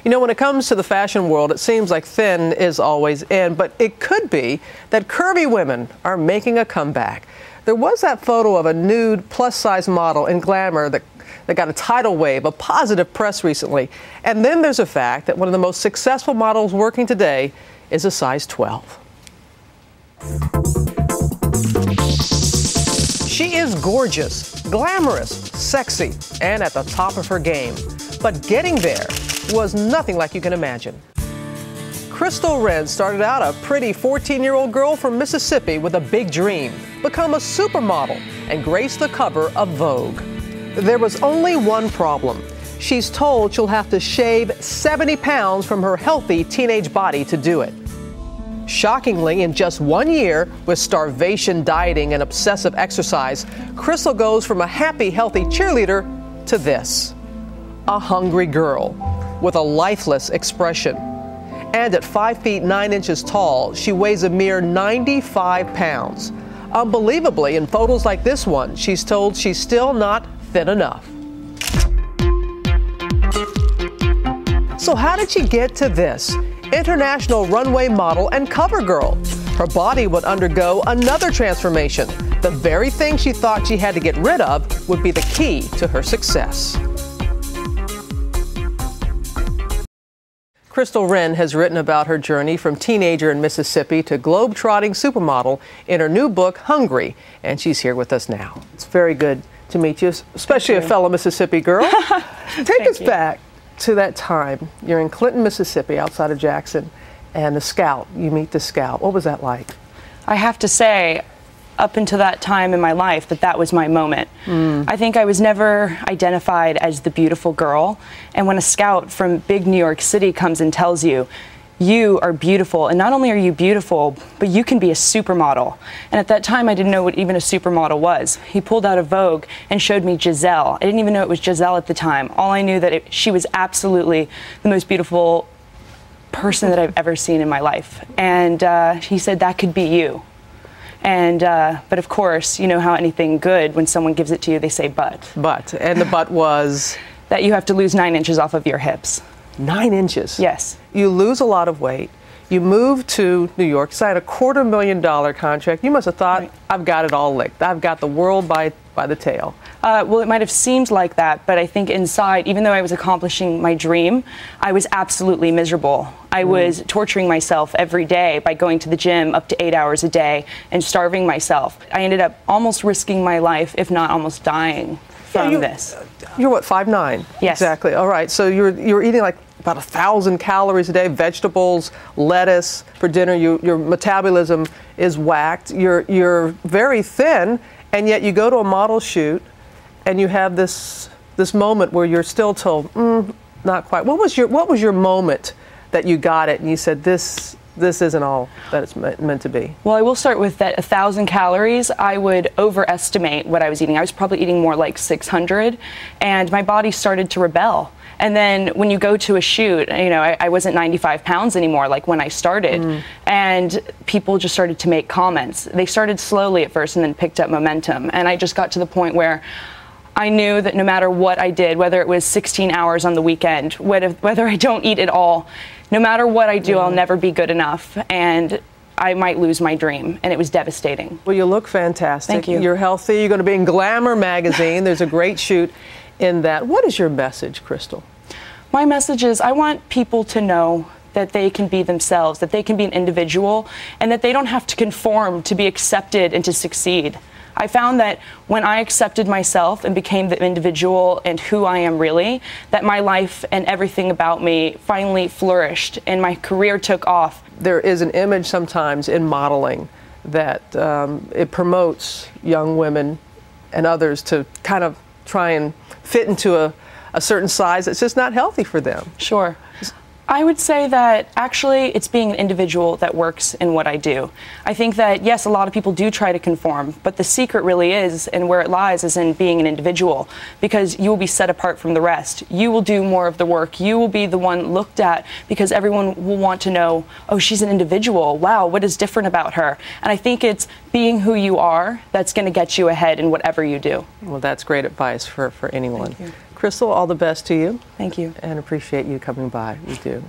You know, when it comes to the fashion world, it seems like thin is always in, but it could be that curvy women are making a comeback. There was that photo of a nude plus-size model in Glamour that got a tidal wave of positive press recently. And then there's the fact that one of the most successful models working today is a size 12. She is gorgeous, glamorous, sexy, and at the top of her game. But getting there was nothing like you can imagine. Crystal Renn'S started out a pretty 14-year-old girl from Mississippi with a big dream, become a supermodel and grace the cover of Vogue. There was only one problem. She's told she'll have to shave 70 pounds from her healthy teenage body to do it. Shockingly, in just 1 year, with starvation dieting and obsessive exercise, Crystal goes from a happy, healthy cheerleader to this: a hungry girl with a lifeless expression. And at 5 feet 9 inches tall, she weighs a mere 95 pounds. Unbelievably, in photos like this one, she's told she's still not thin enough. So how did she get to this? International runway model and cover girl. Her body would undergo another transformation. The very thing she thought she had to get rid of would be the key to her success. Crystal Renn'S has written about her journey from teenager in Mississippi to globe-trotting supermodel in her new book, Hungry, and she's here with us now. It's very good to meet you, especially a fellow Mississippi girl. Take us back to that time. You're in Clinton, Mississippi, outside of Jackson, and the Scout, you meet the Scout. What was that like? I have to say, up until that time in my life, that was my moment. I think I was never identified as the beautiful girl, and when a Scout from big New York City comes and tells you, you are beautiful, and not only are you beautiful, but you can be a supermodel. And at that time, I didn't know what even a supermodel was. He pulled out a Vogue and showed me Giselle. I didn't even know it was Giselle at the time. All I knew that she was absolutely the most beautiful person that I've ever seen in my life. And he said, that could be you. And, but of course, you know how anything good, when someone gives it to you, they say but. But, and the but was? That you have to lose 9 inches off of your hips. 9 inches? Yes. You lose a lot of weight. You move to New York, signed a $250,000 contract. You must have thought, right, I've got it all licked. I've got the world by the tail. Well, it might have seemed like that, but I think inside, even though I was accomplishing my dream, I was absolutely miserable. I was torturing myself every day by going to the gym up to 8 hours a day and starving myself. I ended up almost risking my life, if not almost dying from this. You're what, 5'9"? Yes. Exactly. All right, so you're eating like about 1,000 calories a day, vegetables, lettuce for dinner. Your metabolism is whacked. You're very thin, and yet you go to a model shoot, and you have this moment where you're still told, not quite. What was your moment that you got it and you said, this isn't all that it's meant to be? Well, I will start with that 1,000 calories. I would overestimate what I was eating. I was probably eating more like 600, and my body started to rebel. And then when you go to a shoot, you know, I wasn't 95 pounds anymore like when I started. And people just started to make comments. They started slowly at first and then picked up momentum. And I just got to the point where I knew that no matter what I did, whether it was 16 hours on the weekend, whether I don't eat at all, no matter what I do, I'll never be good enough. And I might lose my dream, and it was devastating. Well, you look fantastic. Thank you. You're healthy. You're going to be in Glamour magazine. There's a great shoot in that. What is your message, Crystal? My message is I want people to know that they can be themselves, that they can be an individual, and that they don't have to conform to be accepted and to succeed. I found that when I accepted myself and became the individual and who I am really, that my life and everything about me finally flourished and my career took off. There is an image sometimes in modeling that it promotes young women and others to kind of try and fit into a certain size that's just not healthy for them. Sure. I would say that actually it's being an individual that works in what I do. I think that, yes, a lot of people do try to conform, but the secret really is, and where it lies, is in being an individual, because you will be set apart from the rest. You will do more of the work. You will be the one looked at because everyone will want to know, oh, she's an individual. Wow, what is different about her? And I think it's being who you are that's going to get you ahead in whatever you do. Well, that's great advice for anyone. Thank you. Crystal, all the best to you. Thank you. And appreciate you coming by. We do.